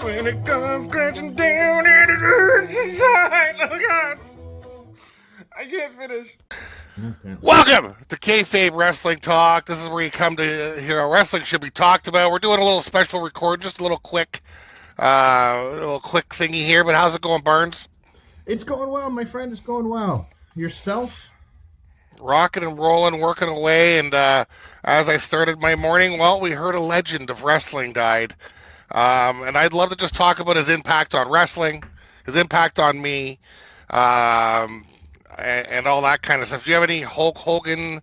When it comes crashing down and it hurts inside. Oh God, I can't finish. Welcome to KayFabe Wrestling Talk. This is where you come to hear wrestling should be talked about. We're doing a little special record, just a little quick thingy here. But how's it going, Barnes? It's going well, my friend. It's going well. Yourself? Rocking and rolling, working away. And as I started my morning, well, we heard a legend of wrestling died. And I'd love to just talk about his impact on wrestling, his impact on me, and all that kind of stuff. Do you have any Hulk Hogan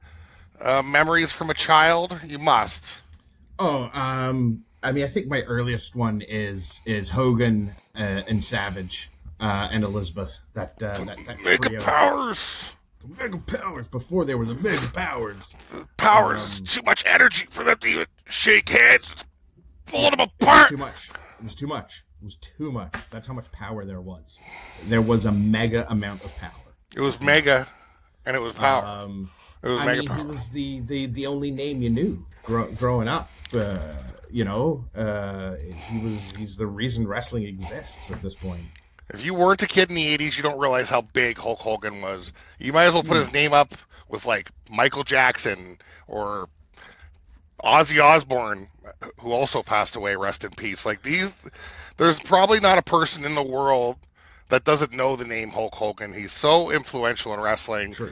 memories from a child? You must. I think my earliest one is Hogan and Savage and Elizabeth. That Mega trio. Powers. The Mega Powers before they were the Mega Powers. Powers is too much energy for them to even shake hands. It's pulling them apart. It was too much. That's how much power there was. There was a mega amount of power. It was mega, and it was power. It was mega power. He was the only name you knew growing up. He's the reason wrestling exists at this point. If you weren't a kid in the 80s, you don't realize how big Hulk Hogan was. You might as well put his name up with, like, Michael Jackson or Ozzy Osbourne, who also passed away, rest in peace. Like, there's probably not a person in the world that doesn't know the name Hulk Hogan. He's so influential in wrestling. True.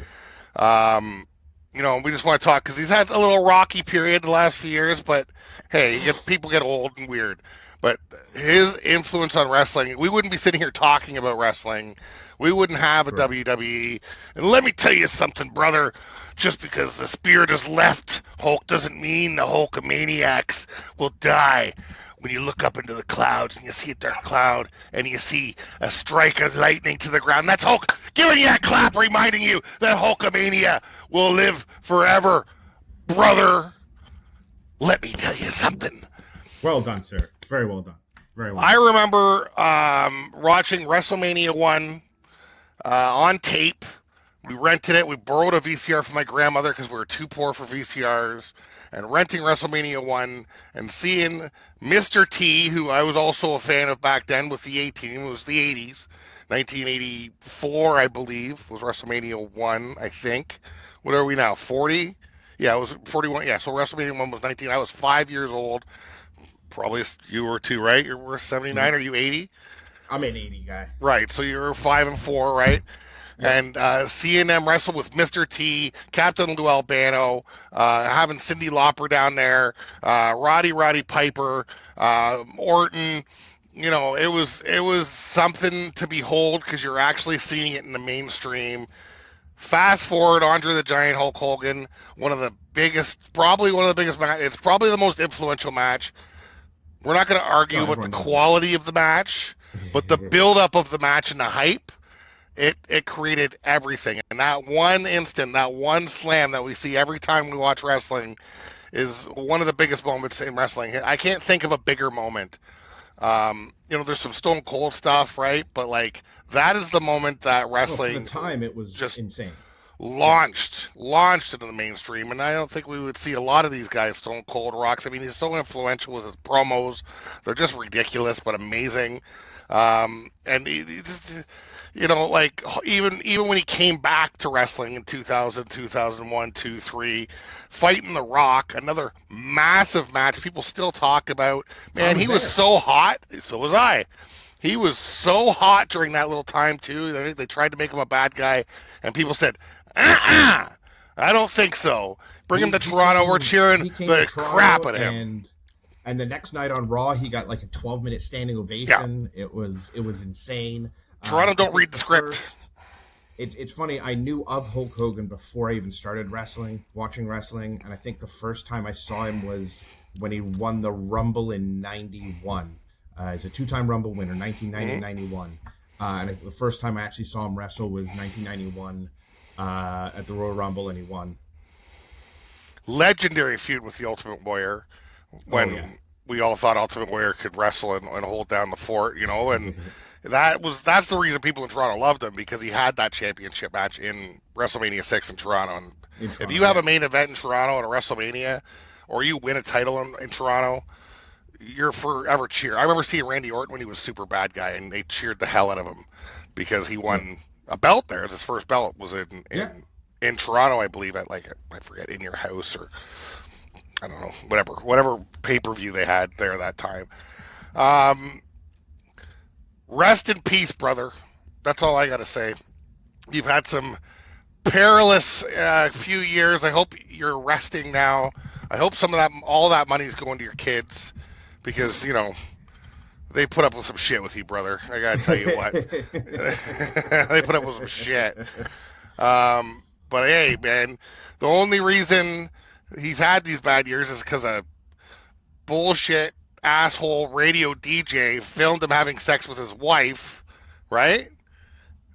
We just want to talk because he's had a little rocky period the last few years, but hey, people get old and weird. But his influence on wrestling, we wouldn't be sitting here talking about wrestling. We wouldn't have a WWE. And let me tell you something, brother. Just because the spirit has left Hulk doesn't mean the Hulkamaniacs will die. When you look up into the clouds and you see a dark cloud and you see a strike of lightning to the ground, that's Hulk giving you that clap, reminding you that Hulkamania will live forever. Brother, let me tell you something. Well done, sir. Very well done. Very well. I remember watching WrestleMania 1 on tape. We rented it. We borrowed a VCR from my grandmother because we were too poor for VCRs. And renting WrestleMania 1 and seeing Mr. T, who I was also a fan of back then with the A-Team. It was the 80s. 1984, I believe, was WrestleMania 1, I think. What are we now, 40? Yeah, it was 41. Yeah, so WrestleMania 1 was 19. I was 5 years old. Probably you were too, right? You were 79. Are you 80? I'm an 80 guy. Right, so you're 5 and 4, right? And seeing them wrestle with Mr. T, Captain Lou Albano, having Cyndi Lauper down there, Roddy Piper, Orton, it was something to behold because you're actually seeing it in the mainstream. Fast forward, Andre the Giant Hulk Hogan, one of the biggest matches. It's probably the most influential match. We're not going to argue about the quality of the match, but the build-up of the match and the hype. It created everything. And that one instant, that one slam that we see every time we watch wrestling is one of the biggest moments in wrestling. I can't think of a bigger moment. There's some Stone Cold stuff, right? But, like, that is the moment that wrestling... Well, for the time, it was just insane. Launched into the mainstream. And I don't think we would see a lot of these guys, Stone Cold, Rocks. I mean, he's so influential with his promos. They're just ridiculous, but amazing. And he just... even when he came back to wrestling in 2000, 2001, 2, 3, fighting The Rock, another massive match people still talk about. Man, he was so hot. So was I. He was so hot during that little time, too. They tried to make him a bad guy, and people said, I don't think so. Bring him to Toronto. We're cheering the crap out of him. And the next night on Raw, he got like a 12-minute standing ovation. Yeah. It was insane. Toronto don't read the script. It's funny. I knew of Hulk Hogan before I even started watching wrestling, and I think the first time I saw him was when he won the Rumble in '91. He's a two-time Rumble winner, 1990, 91. And I think the first time I actually saw him wrestle was 1991 at the Royal Rumble, and he won. Legendary feud with the Ultimate Warrior when we all thought Ultimate Warrior could wrestle and hold down the fort, and that's the reason people in Toronto loved him, because he had that championship match in WrestleMania 6 in Toronto. And if you have a main event in Toronto at a WrestleMania, or you win a title in Toronto, you're forever cheer. I remember seeing Randy Orton when he was super bad guy, and they cheered the hell out of him because he won a belt there. His first belt was in Toronto, I believe, at like I forget, In Your House or I don't know, whatever pay per view they had there that time. Rest in peace, brother. That's all I gotta say. You've had some perilous few years. I hope you're resting now. I hope all that money is going to your kids, because they put up with some shit with you, brother. I gotta tell you what, they put up with some shit. But hey, man, the only reason he's had these bad years is because a bullshit asshole radio DJ filmed him having sex with his wife, right?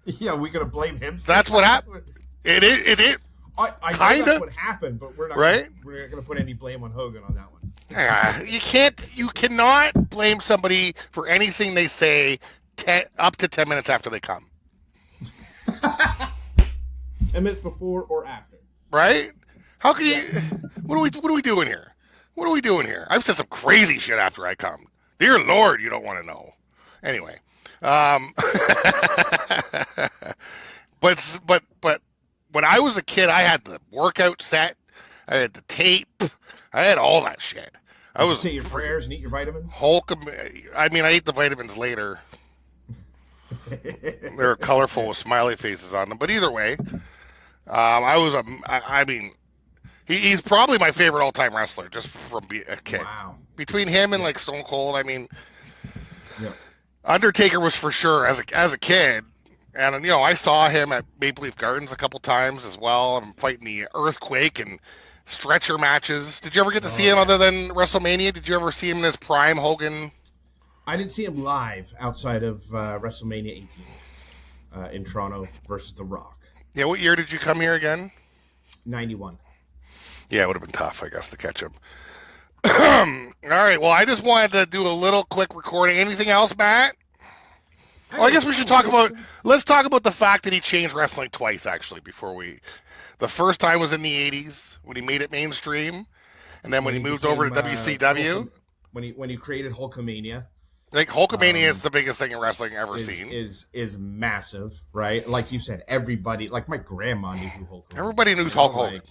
Yeah, we gonna blame him. That's what happened. It is. I know that's what happened, but we're not right. We're not gonna put any blame on Hogan on that one. You cannot blame somebody for anything they say up to 10 minutes after they come. 10 minutes before or after. Right? How can you? What are we doing here? What are we doing here? I've said some crazy shit after I come. Dear Lord, you don't want to know. Anyway, but when I was a kid, I had the workout set, I had the tape, I had all that shit. I was say your prayers and eat your vitamins. I ate the vitamins later. They were colorful with smiley faces on them. But either way, he's probably my favorite all-time wrestler, just from being a kid. Wow. Between him and like Stone Cold, yeah. Undertaker was for sure as a kid. And I saw him at Maple Leaf Gardens a couple times as well. I'm fighting the Earthquake and stretcher matches. Did you ever get to see him other than WrestleMania? Did you ever see him in his prime, Hogan? I didn't see him live outside of WrestleMania 18 in Toronto versus The Rock. Yeah, what year did you come here again? 91. Yeah, it would have been tough, I guess, to catch him. All right, well, I just wanted to do a little quick recording. Anything else, Matt? Well, I guess we should let's talk about the fact that he changed wrestling twice, actually, the first time was in the 80s when he made it mainstream, and then when he moved over to WCW. When he created Hulkamania. Like, Hulkamania is the biggest thing in wrestling ever seen. Is massive, right? Like you said, everybody, like my grandma knew who Hulk Hogan was. Everybody knew Hulk Hogan.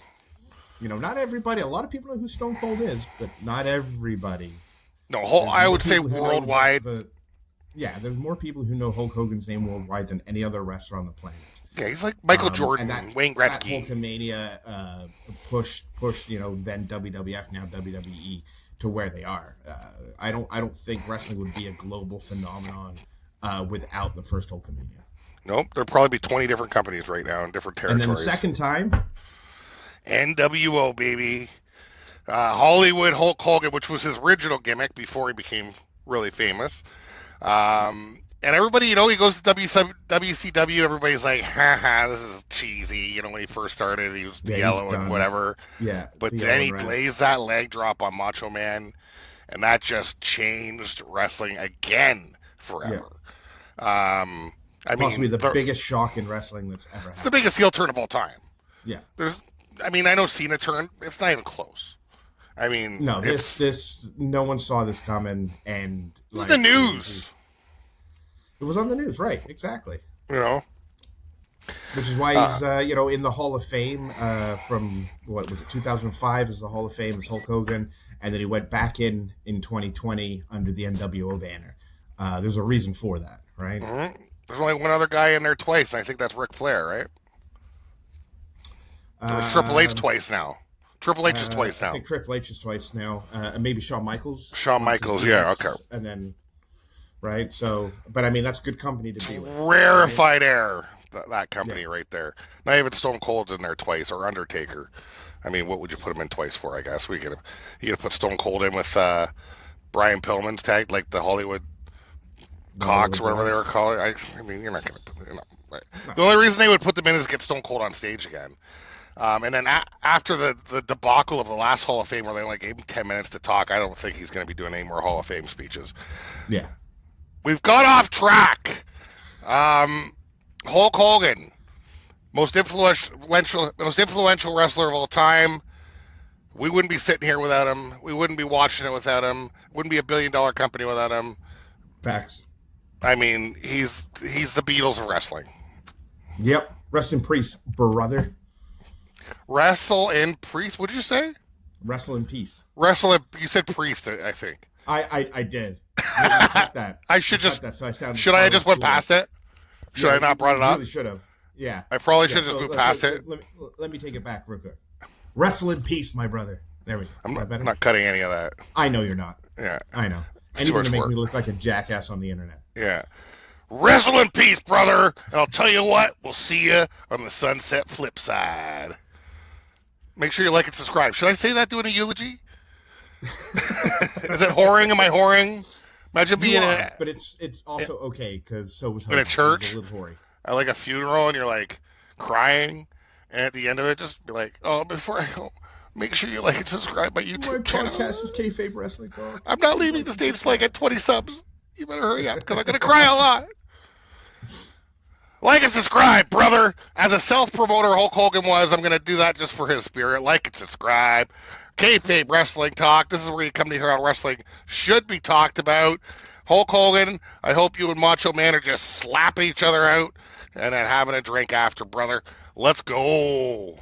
Not everybody. A lot of people know who Stone Cold is, but not everybody. No, I would say worldwide. There's more people who know Hulk Hogan's name worldwide than any other wrestler on the planet. Yeah, he's like Michael Jordan, Wayne Gretzky. That Hulkamania pushed, then WWF, now WWE, to where they are. I don't think wrestling would be a global phenomenon without the first Hulkamania. Nope, there'd probably be 20 different companies right now in different territories. And then the second time, NWO, baby. Hollywood Hulk Hogan, which was his original gimmick before he became really famous. And everybody, he goes to WCW, everybody's like, haha, this is cheesy. When he first started, he was yellow and whatever. Yeah. But then he blazed that leg drop on Macho Man, and that just changed wrestling again forever. Yeah. Possibly the biggest shock in wrestling that's ever happened. It's the biggest heel turn of all time. Yeah. I know Cena turned. It's not even close. No, this no one saw this coming, and it was the news. It was on the news, right? Exactly. Which is why he's in the Hall of Fame from what was it, 2005 is the Hall of Fame as Hulk Hogan, and then he went back in 2020 under the NWO banner. There's a reason for that, right? Mm-hmm. There's only one other guy in there twice, and I think that's Ric Flair, right? There's Triple H twice now. Triple H is twice now. I think Triple H is twice now. And maybe Shawn Michaels. Shawn Michaels, yeah, okay. And then, right? So, but that's good company to be with. Rarefied air, that company right there. Not even Stone Cold's in there twice, or Undertaker. What would you put him in twice for, I guess? You could put Stone Cold in with Brian Pillman's tag, like the Hollywood Cox, whatever they were calling. You're not going to put them in. Right. No. The only reason they would put them in is to get Stone Cold on stage again. And then after the debacle of the last Hall of Fame, where they only gave him 10 minutes to talk, I don't think he's going to be doing any more Hall of Fame speeches. Yeah. We've got off track. Hulk Hogan, most influential wrestler of all time, We wouldn't be sitting here without him. We wouldn't be watching it without him. Wouldn't be a billion-dollar company without him. Facts. I mean, he's the Beatles of wrestling. Yep. Rest in peace, brother. Wrestle and Priest. What did you say? Wrestle in peace. Wrestle and you said Priest. I think. I did. You cut that. I should just. That, so I should I have just went cool. past it? Should I not brought it up? Really should have. Yeah. I probably should have just moved past it. Let me take it back real quick. Wrestle in peace, my brother. There we go. I'm not cutting any of that. I know you're not. Yeah. I know. Anything to make me look like a jackass on the internet. Yeah. Wrestle in peace, brother. And I'll tell you what, we'll see you on the sunset flip side. Make sure you like and subscribe. Should I say that doing a eulogy? Is it whoring? Am I whoring? Imagine being but it's also okay because so was in a church. A little hoary. At like a funeral, and you're like crying, and at the end of it, just be like, "Oh, before I go, make sure you like and subscribe my YouTube channel." My podcast is KayFabe Wrestling Talk. I'm not leaving the States like at 20 subs. You better hurry up because I'm gonna cry a lot. Like and subscribe, brother. As a self-promoter Hulk Hogan was, I'm going to do that just for his spirit. Like and subscribe. KayFabe Wrestling Talk. This is where you come to hear how wrestling should be talked about. Hulk Hogan, I hope you and Macho Man are just slapping each other out and then having a drink after, brother. Let's go.